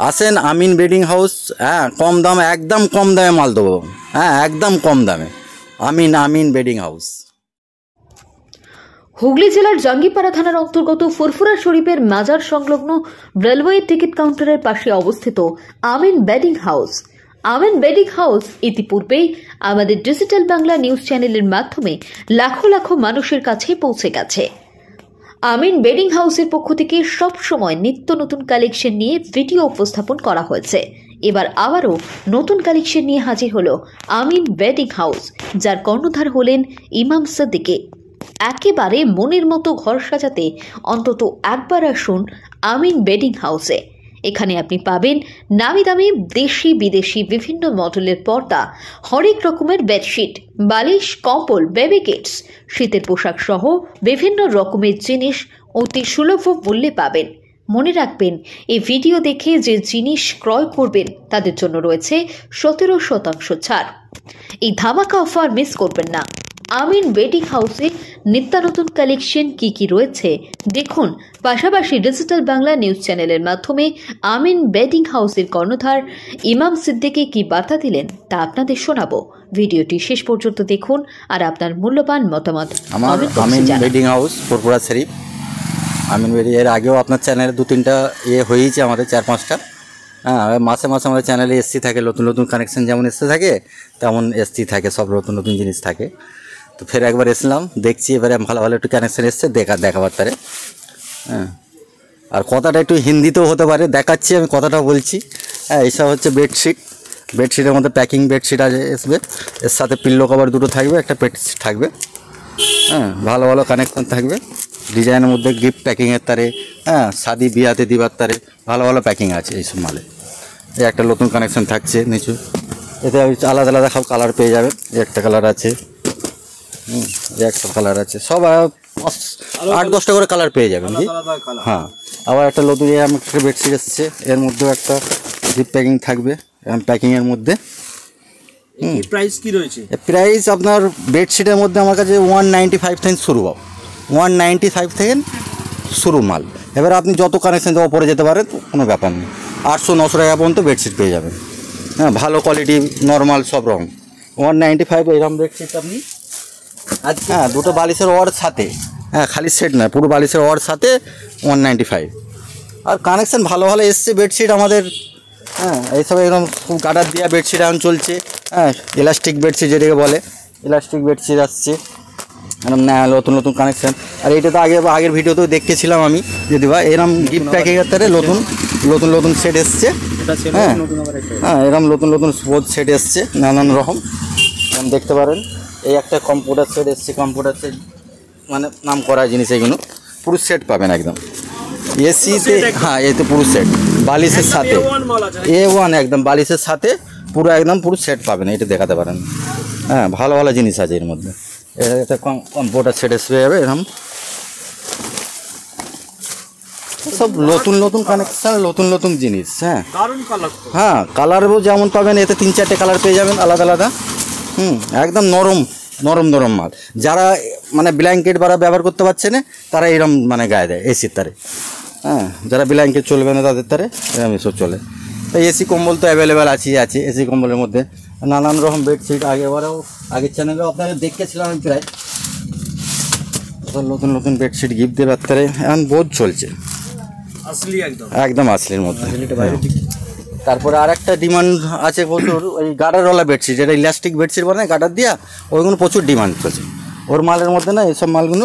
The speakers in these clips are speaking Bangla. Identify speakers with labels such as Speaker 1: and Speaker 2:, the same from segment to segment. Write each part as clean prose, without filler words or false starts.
Speaker 1: আসেন আমিন বেডিং হাউস। হ্যাঁ, কম দাম, একদম কম দামে মাল দেবো। হ্যাঁ, একদম কম দামে। আমিন বেডিং হাউস।
Speaker 2: হুগলি জেলার জাঙ্গিপাড়া থানার অন্তর্গত ফুরফুরা শরীফের মাজার সংলগ্ন রেলওয়ে টিকিট কাউন্টারের পাশে অবস্থিত আমিন বেডিং হাউস। আমিন বেডিং হাউস ইতিপূর্বেই আমাদের ডিজিটাল বাংলা নিউজ চ্যানেলের মাধ্যমে লাখো লাখো মানুষের কাছে পৌঁছে গেছে। আমিন বেডিং হাউসের পক্ষ থেকে সব সময় নিত্য নতুন কালেকশন নিয়ে ভিডিও উপস্থাপন করা হয়েছে। এবার আবারও নতুন কালেকশন নিয়ে হাজির হলো আমিন বেডিং হাউস, যার কর্ণধার হলেন ইমাম সিদ্দিকী। একেবারে মনের মতো ঘর সাজাতে অন্তত একবার আসুন আমিন বেডিং হাউসে। এখানে আপনি পাবেন নামি দামি দেশি বিদেশি বিভিন্ন মডেলের পর্দা, হরেক রকমের বেডশিট, বালিশ, কম্বল, বেবি কিটস, শীতের পোশাক সহ বিভিন্ন রকমের জিনিস অতি সুলভ মূল্যে পাবেন। মনে রাখবেন, এই ভিডিও দেখে যে জিনিস ক্রয় করবেন তাদের জন্য রয়েছে 17% ছাড়। এই ধামাকা অফার মিস করবেন না। আমিন বেডিং হাউসে নিত্য নতুন কালেকশন কি রয়েছে দেখুন। পাশাপাশি ডিজিটাল বাংলা নিউজ চ্যানেলের মাধ্যমে আমিন বেডিং হাউসের কর্ণধার ইমাম সিদ্দিকী কি বার্তা দিলেন তা আপনাদের শোনাবো। ভিডিওটি শেষ পর্যন্ত দেখুন আর আপনার মূল্যবান মতামত
Speaker 1: আমার আমিন বেডিং হাউস ফুরফুরা শরীফ। আমিন বেডিং এর আগেও আপনার চ্যানেলে 2-3টা হয়েছে, আমাদের 4-5টা। হ্যাঁ, মাসে মাসে আমাদের চ্যানেলে এসছি থাকে, নতুন নতুন কানেকশন যেমন এসতে থাকে তেমন এসছি থাকে, সব নতুন নতুন জিনিস থাকে। তো ফের একবার এসলাম, দেখছি এবারে ভালো ভালো একটু কানেকশন এসছে, দেখাবার তারে। হ্যাঁ, আর কথাটা একটু হিন্দিতেও হতে পারে, দেখাচ্ছি আমি কথাটা বলছি। হ্যাঁ, এইসব হচ্ছে বেডশিটের মধ্যে প্যাকিং বেডশিট আসবে, এর সাথে পিল্লো কভার 2টো থাকবে, একটা বেডশিট থাকবে। হ্যাঁ, ভালো ভালো কানেকশন থাকবে, ডিজাইনের মধ্যে গিফট প্যাকিংয়ের তারে। হ্যাঁ, শাদি বিয়াতে দিবার তারে ভালো ভালো প্যাকিং আছে এইসব মালে। এই একটা নতুন কানেকশন থাকছে নিচু, এতে আলাদা আলাদা সব কালার পেয়ে যাবেন। একটা কালার আছে, একটা কালার আছে, সব 8-10টা করে কালার পেয়ে যাবেন। হ্যাঁ, আবার একটা নতুন একটা বেডশিট এসছে, এর মধ্যেও একটা গিফট প্যাকিং থাকবে প্যাকিংয়ের মধ্যে।
Speaker 3: প্রাইস কি রয়েছে?
Speaker 1: প্রাইস আপনার বেডশিটের মধ্যে আমার কাছে 195 থেকে শুরু, 195 থেকে শুরু মাল। এবার আপনি যত কানেকশন ওপরে যেতে পারেন, কোনো ব্যাপার নেই। 800-900 টাকা পর্যন্ত বেডশিট পেয়ে যাবেন। হ্যাঁ, ভালো কোয়ালিটি, নর্মাল সব রকম। 195 এরকম বেডশিট আপনি। হ্যাঁ, 2টো বালিশের ওয়ার সাথে, হ্যাঁ খালি সেট নয়, পুরো বালিশের ওয়ার সাথে 195। আর কানেকশান ভালো ভালো এসছে বেডশিট আমাদের। হ্যাঁ, এইসব একদম খুব গার্ডার দেওয়া বেডশিট এখন চলছে। হ্যাঁ, ইলাস্টিক বেডশিট যেটাকে বলে, ইলাস্টিক বেডশিট আসছে এরকম নতুন নতুন কানেকশান। আর এইটা তো আগের ভিডিওতেও দেখেছিলাম আমি, যদি বা এরকম গিফট প্যাকের তারে নতুন সেট এসছে। হ্যাঁ হ্যাঁ, এরকম নতুন স্পোর্টস সেট এসছে নানান রকম, দেখতে পারেন। এই একটা কম্পিউটার সেট এসছে, কম্পিউটার সেট মানে নাম করা জিনিস, এইগুলো পুরো সেট পাবেন একদম এসিতে। হ্যাঁ, এতে পুরো সেট বালিশের সাথে, A1 একদম বালিশের সাথে পুরো একদম পুরো সেট পাবেন, এটা দেখাতে পারেন। হ্যাঁ, ভালো ভালো জিনিস আছে এর মধ্যে। এটা কম্পিউটার সেট এসে যাবে এরকম, সব নতুন কানেকশান, নতুন জিনিস। হ্যাঁ হ্যাঁ, কালারও যেমন পাবেন, এতে 3-4টে কালার পেয়ে যাবেন আলাদা আলাদা। একদম নরম মাল। যারা মানে ব্ল্যাঙ্কেট বাড়া ব্যবহার করতে পারছে না, তারা এরম মানে গায়ে দেয় এসির তারে। হ্যাঁ, যারা ব্ল্যাঙ্কেট চলবে না তাদের তারে এরম এসব চলে। তাই এসি কম্বল তো অ্যাভেলেবেল আছে এসি কম্বলের মধ্যে নানান রকম বেডশিট। আগের চ্যানেলেও আপনারা দেখেছিলাম আমি প্রায়। নতুন বেডশিট গিফট দেওয়ার তারে এখন বোধ চলছে, একদম আসলির মধ্যে। তারপরে আর একটা ডিমান্ড আছে প্রচুর, ওই গার্ডারওয়ালা বেডশিট, যেটা ইলাস্টিক বেডশিট বানায় গার্ডার দিয়া, ওইগুলো প্রচুর ডিমান্ড চলছে। ওর মালের মধ্যে না, এইসব মালগুলো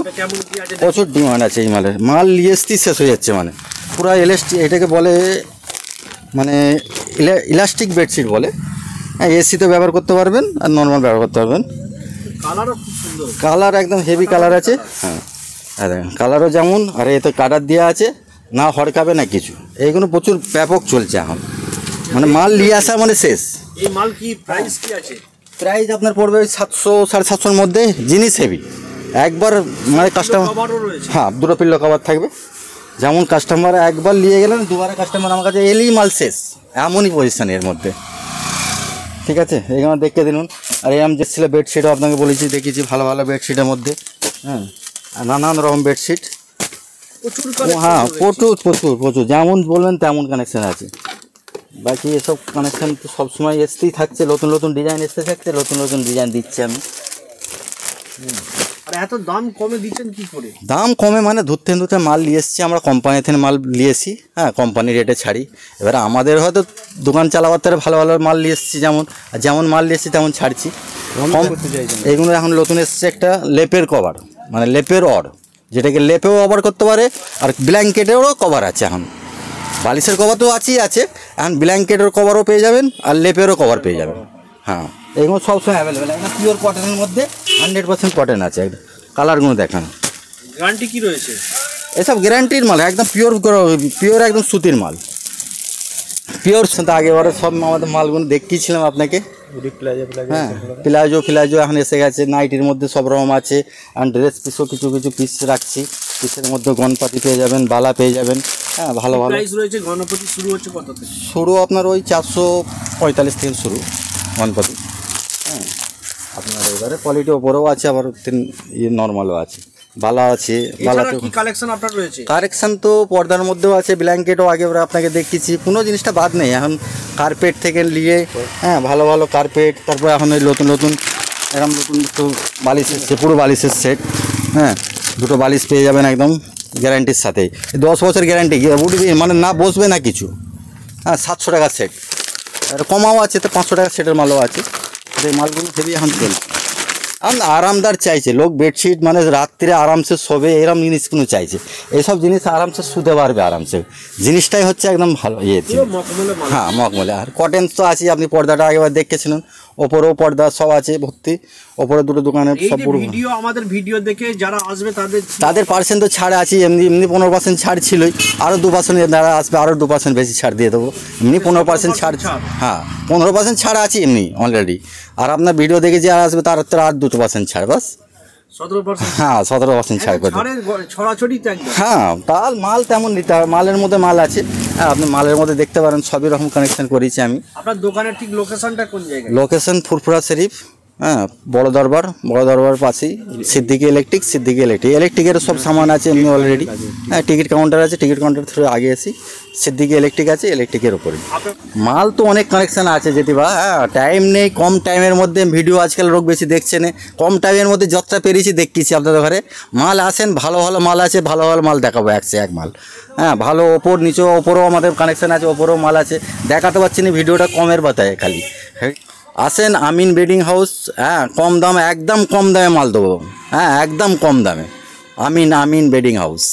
Speaker 1: প্রচুর ডিমান্ড আছে। এই মাল ইএসটি শেষ হয়ে যাচ্ছে, মানে পুরো এটাকে বলে মানে ইলাস্টিক বেডশিট বলে। হ্যাঁ, এসিতে ব্যবহার করতে পারবেন আর নর্মাল ব্যবহার করতে পারবেন। কালার একদম হেভি কালার আছে। হ্যাঁ, কালারও যেমন, আর এতে গার্ডার দেওয়া আছে, না হড়কাবে না কিছু। এইগুলো প্রচুর ব্যাপক চলছে এখন, মানে মাল নিয়ে আসা মানে শেষ।
Speaker 3: এই মাল কি প্রাইস কি আছে?
Speaker 1: প্রাইস আপনার পড়বে 700-750-র মধ্যে। জিনিস হেভি একবার, মানে কাস্টমার। হ্যাঁ, 2টো পিল্লো কভার থাকবে। যেমন কাস্টমার একবার নিয়ে গেলেন, দুবারে কাস্টমার আমার কাছে এলেই মাল শেষ, এমনই পজিশান এর মধ্যে। ঠিক আছে, এইখানে দেখে দিন। আর এরকম যে ছিল বেডশিটও আপনাকে বলেছি, দেখিয়েছি ভালো ভালো বেডশিটের মধ্যে। হ্যাঁ, নানান রকম বেডশিট। হ্যাঁ, প্রচুর যেমন বলবেন তেমন কানেকশান আছে। বাকি এসব কানেকশান তো সবসময় আসতেই থাকছে, নতুন নতুন ডিজাইন আসতে থাকছে, নতুন নতুন ডিজাইন দিচ্ছি আমি।
Speaker 3: আর এত দাম কমে দিচ্ছেন কি করে?
Speaker 1: দাম কমে মানে ধরতে ধরতে মাল নিয়ে এসছি আমরা, কোম্পানি থেকে মাল নিয়েছি, হ্যাঁ কোম্পানি রেটে ছাড়ি। এবারে আমাদের হয়তো দোকান চালাবার থেকে ভালো ভালো মাল নিয়ে এসছি, যেমন মাল নিয়ে এসছি তেমন ছাড়ছি। এইগুলো এখন নতুন এসছে একটা লেপের কভার, মানে লেপের অর, যেটাকে লেপেও কভার করতে পারে আর ব্ল্যাঙ্কেটেরও কভার আছে। এখন বালিশের কভার তো আছে, এখন ব্ল্যাঙ্কেটের কভারও পেয়ে যাবেন আর লেপেরও কভার পেয়ে যাবেন। হ্যাঁ এগুলো সবসময় অ্যাভেলেবেল, একদম পিওর কটনের মধ্যে 100% কটন আছে। একদম কালারগুলো দেখান।
Speaker 3: গ্যারান্টি কি রয়েছে?
Speaker 1: এসব গ্যারান্টির মাল, একদম পিওর একদম সুতির মাল, পিওর সুতা। আগেবারে সব আমাদের মালগুলো দেখিয়েছিলাম আপনাকে। হ্যাঁ প্লাজো এখন এসে গেছে, নাইটির মধ্যে সব রকম আছে। আর ড্রেস পিসও কিছু কিছু পিস রাখছি, পিসের মধ্যে গণপতি পেয়ে যাবেন, বালা পেয়ে যাবেন। হ্যাঁ ভালো ভালো
Speaker 3: প্রাইস রয়েছে। গণপতি শুরু হচ্ছে কত থেকে?
Speaker 1: শুরু আপনার ওই 445 থেকে শুরু গণপতি। হ্যাঁ আপনার এবারে কোয়ালিটি ওপরেও আছে, আবার নর্মালও আছে, বালা আছে। বালাতে
Speaker 3: কি কালেকশন আপনার রয়েছে?
Speaker 1: কারেকশান তো পর্দার মধ্যেও আছে, ব্ল্যাঙ্কেটও আগে আপনাকে দেখিয়েছি, কোনো জিনিসটা বাদ নেই। এখন কার্পেট থেকে নিয়ে, হ্যাঁ ভালো ভালো কার্পেট, তারপরে এখন ওই নতুন এরকম নতুন একটু বালিশ এসছে, পুরো বালিশের সেট। হ্যাঁ দুটো বালিশ পেয়ে যাবেন একদম গ্যারান্টির সাথে, 10 বছর গ্যারান্টি, উঠবে মানে না বসবে না কিছু। হ্যাঁ 700 টাকার সেট, আর কমাও আছে, তো 500 টাকার সেটের মালও আছে। এই মালগুলো হেভি এখন চলছে। আরামদার চাইছে লোক, বেডশিট মানে রাত্রে আরামসে শোবে, এরকম জিনিসগুলো চাইছে। এইসব জিনিস আরামসে শুতে পারবে আরামসে, জিনিসটাই হচ্ছে একদম ভালো হ্যাঁ মখমলে। আর কটন তো আছে, আপনি পর্দাটা আগেবার দেখেছিলেন, ওপরেও পর্দা সব আছে ভর্তি। ওপরে দুটো দোকানে সব পুরো
Speaker 3: ভিডিও, আমাদের ভিডিও দেখে যারা আসবে
Speaker 1: তাদের পার্সেন্ট তো ছাড় আছে, এমনি 15% ছাড় ছিলই, আরও 2% যারা আসবে আরও 2% বেশি ছাড় দিয়ে দেবো। এমনি 15% ছাড়, হ্যাঁ 15% ছাড় আছে এমনি অলরেডি। আর আপনার ভিডিও দেখে যে আসবে তার আর 2% ছাড়, বাস
Speaker 3: 17%।
Speaker 1: হ্যাঁ 17% ছাড় করে। হ্যাঁ তার মাল তেমন নিতে হবে, মালের মধ্যে মাল আছে। হ্যাঁ আপনি মালের মধ্যে দেখতে পারেন, সবই রকম কানেকশন করেছি আমি।
Speaker 3: আপনার দোকানের ঠিক লোকেশনটা কোন জায়গায়?
Speaker 1: লোকেশন ফুরফুরা শরীফ, হ্যাঁ বড় দরবার পাশেই সিদ্দিকি ইলেকট্রিকের সব সামান আছে এমনি অলরেডি। হ্যাঁ টিকিট কাউন্টার আছে, টিকিট কাউন্টার থ্রু আগে আসি, সিদ্দিকি ইলেকট্রিক আছে, ইলেকট্রিকের ওপরে। মাল তো অনেক কানেকশান আছে যেটি বা, হ্যাঁ টাইম নেই, কম টাইমের মধ্যে ভিডিও আজকাল লোক বেশি দেখছে না, কম টাইমের মধ্যে যতটা পেরেছি দেখিয়েছি আপনাদের ঘরে। মাল আসেন, ভালো ভালো মাল আছে, ভালো ভালো মাল দেখাবো এক মাল। হ্যাঁ ভালো ওপর নিচে, ওপরেও আমাদের কানেকশান আছে, ওপরেও মাল আছে, দেখাতে পারছি না, ভিডিওটা কমের বাতায় খালি। আসেন আমিন বেডিং হাউস, হ্যাঁ কম দাম, একদম কম দামে মাল দেবো, হ্যাঁ একদম কম দামে। আমিন বেডিং হাউস।